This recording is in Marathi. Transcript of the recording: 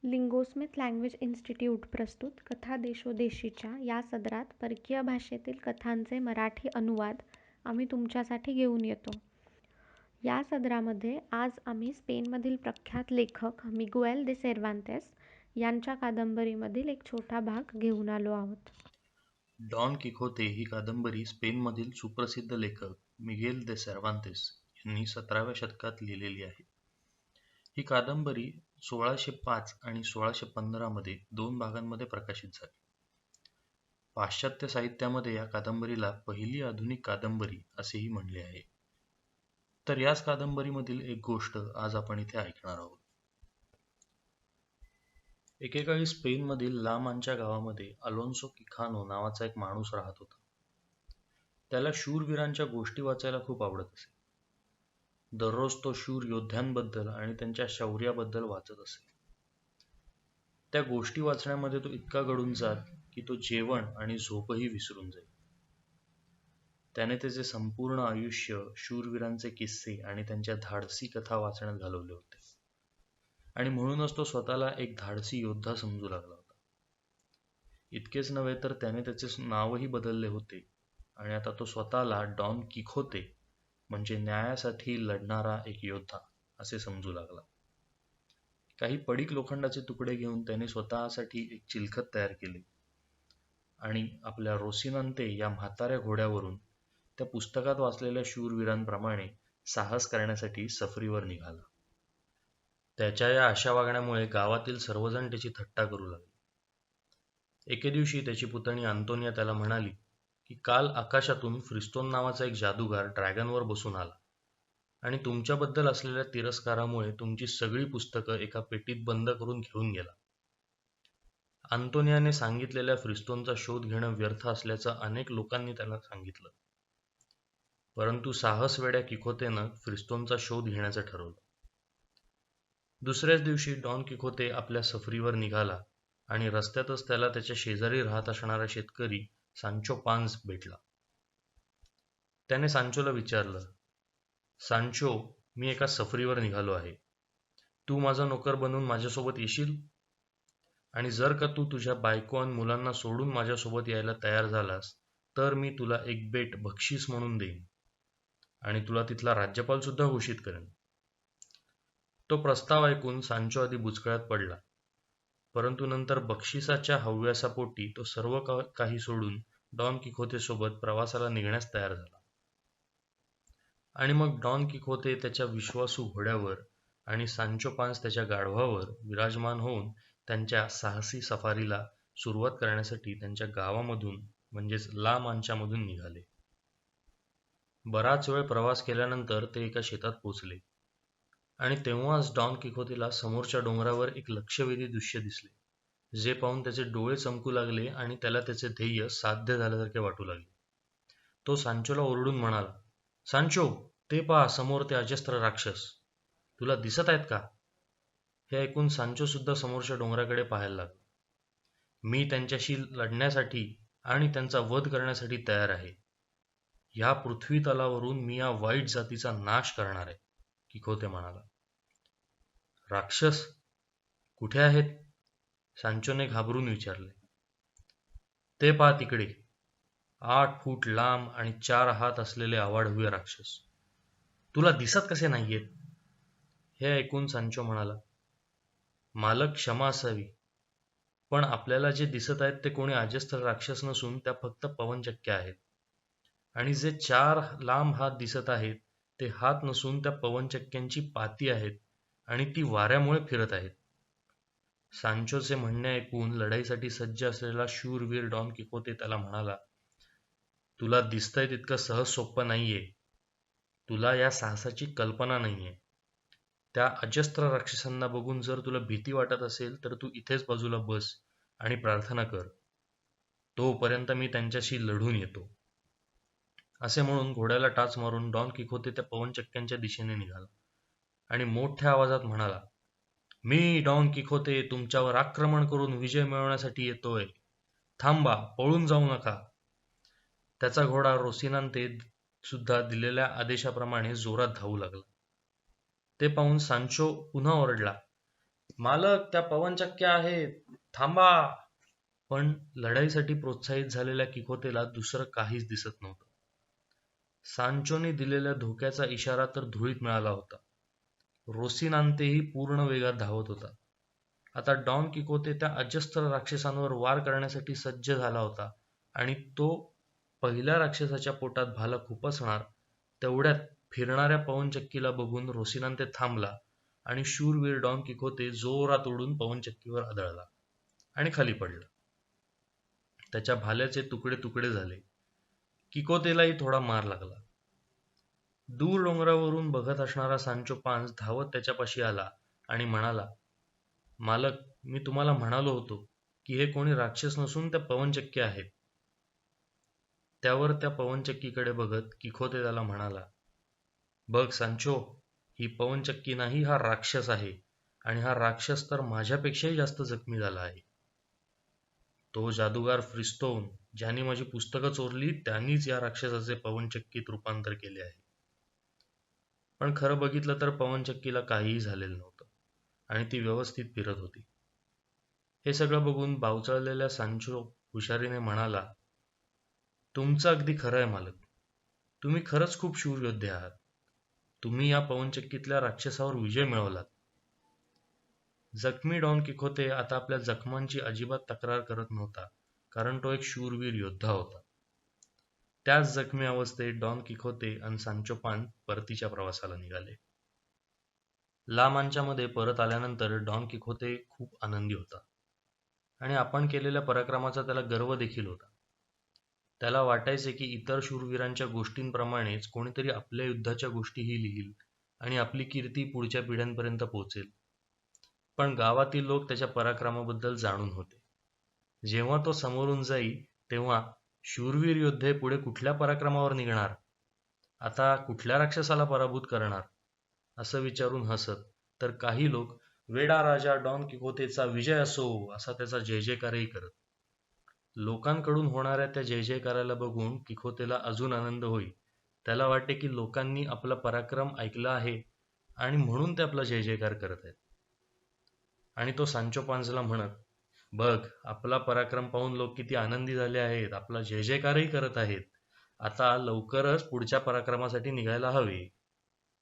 लिंगोस्मिथ लँग्वेज इन्स्टिट्यूट प्रस्तुत कथा देशोदेशीच्या या सदरात परकीय भाषेतील कथांचे मराठी अनुवाद आम्ही तुमच्यासाठी घेऊन येतो. या सदरामध्ये आज आम्ही स्पेनमधील प्रख्यात लेखक मिगुएल दे सेर्वांतेस यांच्या कादंबरीमधील एक छोटा भाग घेऊन आलो आहोत. डॉन किखोते ही कादंबरी स्पेनमधील सुप्रसिद्ध लेखक मिगेल दे सेर्वांतेस यांनी 17व्या शतकात लिहिलेली आहे. ही कादंबरी 1605 आणि 1615 मध्ये 2 भागांमध्ये प्रकाशित झाली. पाश्चात्य साहित्यामध्ये या कादंबरीला पहिली आधुनिक कादंबरी असेही म्हणले आहे. तर याच कादंबरीमधील एक गोष्ट आज आपण इथे ऐकणार आहोत. एकेकाळी स्पेनमधील ला मांचा गावामध्ये अलोन्सो किखानो नावाचा एक माणूस राहत होता. त्याला शूरवीरांच्या गोष्टी वाचायला खूप आवडत असे. दररोज तो शूर योद्ध्यांबद्दल आणि त्यांच्या शौर्याबद्दल वाचत असे. त्या गोष्टी वाचण्यामध्ये तो इतका गढून जात की तो जेवण आणि झोपही विसरून जाई. त्याने त्याचे संपूर्ण आयुष्य शूरवीरांचे किस्से आणि त्यांच्या धाडसी कथा वाचण्यात घालवले होते आणि म्हणूनच तो स्वतःला एक धाडसी योद्धा समजू लागला होता. इतकेच नव्हे तर त्याने त्याचे नावही बदलले होते आणि आता तो स्वतःला डॉन किखोते म्हणजे न्यायासाठी लढणारा एक योद्धा असे समजू लागला. काही पडीक लोखंडाचे तुकडे घेऊन त्याने स्वतःसाठी एक चिलखत तयार केले आणि आपल्या रोसिनांते या म्हाताऱ्या घोड्यावरून त्या पुस्तकात वाचलेल्या शूरवीरांप्रमाणे साहस करण्यासाठी सफरीवर निघाला. त्याच्या या अशा वागण्यामुळे गावातील सर्वजण त्याची थट्टा करू लागले. एके दिवशी त्याची पुतणी अंतोनिया त्याला म्हणाली की काल आकाशातून फ्रिस्तोन नावाचा एक जादूगार ड्रॅगनवर बसून आला आणि तुमच्याबद्दल असलेल्या तिरस्कारामुळे तुमची सगळी पुस्तकं एका पेटीत बंद करून घेऊन गेला. अंतोनियाने सांगितलेल्या फ्रिस्तोनचा शोध घेणं व्यर्थ असल्याचं अनेक लोकांनी त्याला सांगितलं, परंतु साहसवेड्या किखोतेनं फ्रिस्तोनचा शोध घेण्याचं ठरवलं. दुसऱ्याच दिवशी डॉन किखोते आपल्या सफरीवर निघाला आणि रस्त्यातच त्याला त्याच्या शेजारी राहत असणारा शेतकरी सांचो पान्झ भेटला. त्याने सांचोला विचारलं, सांचो, मी एका सफरीवर निघालो आहे. तू माझा नोकर बनून माझ्यासोबत येशील? आणि जर का तू तुझ्या बायको आणि मुलांना सोडून माझ्यासोबत यायला तयार झालास तर मी तुला एक बेट बक्षीस म्हणून देईन आणि तुला तिथला राज्यपाल सुद्धा घोषित करेन. तो प्रस्ताव ऐकून सांचो आधी बुचकळ्यात पडला, परंतु नंतर बक्षिसाच्या हव्यासापोटी तो सर्व काही सोडून डॉन किखोते सोबत प्रवासाला निघण्यास तयार झाला. आणि मग डॉन किखोते त्याच्या विश्वासू घोड्यावर आणि सांचो पान्झ त्याच्या गाढवावर विराजमान होऊन त्यांच्या साहसी सफारीला सुरुवात करण्यासाठी त्यांच्या गावामधून म्हणजेच ला मांचामधून निघाले. बराच वेळ प्रवास केल्यानंतर ते एका शेतात पोचले आणि तेव्हाच डॉन किखोतेला समोरच्या डोंगरावर एक लक्षवेधी दृश्य दिसले, जे पाहून त्याचे डोळे चमकू लागले आणि त्याला त्याचे ध्येय साध्य झाल्यासारखे वाटू लागले. तो सांचोला ओरडून म्हणाला, सांचो, ते पहा समोर ते अजस्त्र राक्षस, तुला दिसत आहेत का? हे ऐकून सांचो सुद्धा समोरच्या डोंगराकडे पाहायला लागला. मी त्यांच्याशी लढण्यासाठी आणि त्यांचा वध करण्यासाठी तयार आहे. ह्या पृथ्वी तलावरून मी या वाईट जातीचा नाश करणार आहे, किखोते म्हणाला. राक्षस कुठे आहेत? सांचोने घाबरून विचारले. ते पहा तिकडे, 8 फूट लांब आणि 4 हात असलेले अवाढव्य राक्षस. तुला दिसत कसे नाहीयेत? हे ऐकून सांचो म्हणाला, मालक क्षमा असावी, पण आपल्याला जे दिसत आहेत ते कोणी अजस्त्र राक्षस नसून त्या फक्त पवनचक्क्या आहेत, आणि जे 4 लांब हात दिसत आहेत ते हात नसून त्या पवनचक्क्यांची पाती आहेत आणि ती वाऱ्यामुळे फिरत आहेत. सांचोचे म्हणणे ऐकून लढाईसाठी सज्ज असलेला शूरवीर डॉन किखोते त्याला म्हणाला, तुला दिसतंय तितकं सहज सोपं नाहीये. तुला या साहसाची कल्पना नाहीये. त्या अजस्त्र राक्षसांना बघून जर तुला भीती वाटत असेल तर तू इथेच बाजूला बस आणि प्रार्थना कर. तोपर्यंत मी त्यांच्याशी लढून येतो. असे म्हणून घोड्याला टाच मारून डॉन किखोते त्या पवनचक्क्यांच्या दिशेने निघाला आणि मोठ्या आवाजात म्हणाला, मी डॉन किखोते तुमच्यावर आक्रमण करून विजय मिळवण्यासाठी येतोय. थांबा, पळून जाऊ नका. त्याचा घोडा रोसिनांते सुद्धा दिलेल्या आदेशाप्रमाणे जोरात धावू लागला. ते पाहून सांचो पुन्हा ओरडला, मालक, त्या पवनचक्क्या आहेत, थांबा. पण लढाईसाठी प्रोत्साहित झालेल्या किकोतेला दुसरं काहीच दिसत नव्हतं. सांचोने दिलेल्या धोक्याचा इशारा तर धुळीत मिळाला होता. रोसिनांतेही पूर्ण वेगात धावत होता. आता डॉन किकोते त्या अजस्त्र राक्षसांवर वार करण्यासाठी सज्ज झाला होता आणि तो पहिल्या राक्षसाच्या पोटात भाला खुपसणार तेवढ्यात फिरणाऱ्या पवनचक्कीला बघून रोसिनांते थांबला आणि शूरवीर डॉन किकोते जोरात उडून पवनचक्कीवर आदळला आणि खाली पडला. त्याच्या भाल्याचे तुकडे तुकडे झाले. किकोतेलाही थोडा मार लागला. दूर डोंगरावरून बघत असणारा सांचो पान्स धावत त्याच्यापाशी आला आणि म्हणाला, मालक, मी तुम्हाला म्हणालो होतो की हे कोणी राक्षस नसून त्या पवनचक्की आहेत. त्यावर त्या पवनचक्कीकडे बघत किकोते त्याला म्हणाला, बघ सांचो, ही पवनचक्की नाही, हा राक्षस आहे आणि हा राक्षस तर माझ्यापेक्षाही जास्त जखमी झाला आहे. तो जादूगार फ्रिस्तोन, ज्याने माझी पुस्तकं चोरली, त्यांनीच या राक्षसाचे पवनचक्कीत रूपांतर केले आहे. पण खरं बघितलं तर पवनचक्कीला काहीही झालेलं नव्हतं आणि ती व्यवस्थित फिरत होती. हे सगळं बघून बावचळलेल्या सांचो हुशारीने म्हणाला, तुमचं अगदी खरं आहे मालक. तुम्ही खरंच खूप शूर योद्धे आहात. तुम्ही या पवनचक्कीतल्या राक्षसावर विजय मिळवलात. जखमी डॉन किखोते आता आपल्या जखमांची अजिबात तक्रार करत नव्हता, कारण तो एक शूरवीर योद्धा होता. त्याच जखमी अवस्थेत डॉन किखोते आणि सांचो पान परतीच्या प्रवासाला निघाले. ला मांचामध्ये परत आल्यानंतर डॉन किखोते खूप आनंदी होता आणि आपण केलेल्या पराक्रमाचा त्याला गर्व देखील होता. त्याला वाटायचे की इतर शूरवीरांच्या गोष्टींप्रमाणेच कोणीतरी आपल्या युद्धाच्या गोष्टीही लिहिल आणि आपली कीर्ती पुढच्या पिढ्यांपर्यंत पोहोचेल. पण गावातील लोक त्याच्या पराक्रमाबद्दल जाणून होते. जेव्हा तो समोरून जाई तेव्हा शूरवीर योद्धे पुढे कुठल्या पराक्रमावर निघणार, आता कुठल्या राक्षसाला पराभूत करणार, असं विचारून हसत, तर काही लोक वेडा राजा डॉन किखोतेचा विजय असो असा त्याचा जय जयकारही करत. लोकांकडून होणाऱ्या त्या जय जयकाराला बघून किखोतेला अजून आनंद होई. त्याला वाटे की लोकांनी आपला पराक्रम ऐकला आहे आणि म्हणून ते आपला जय जयकार करत आहेत. आणि तो सांचो पान्सला म्हणत, बघ, आपला पराक्रम पाहून लोक किती आनंदी झाले आहेत, आपला जय जयकारही करत आहेत. आता लवकरच पुढच्या पराक्रमासाठी निघायला हवे.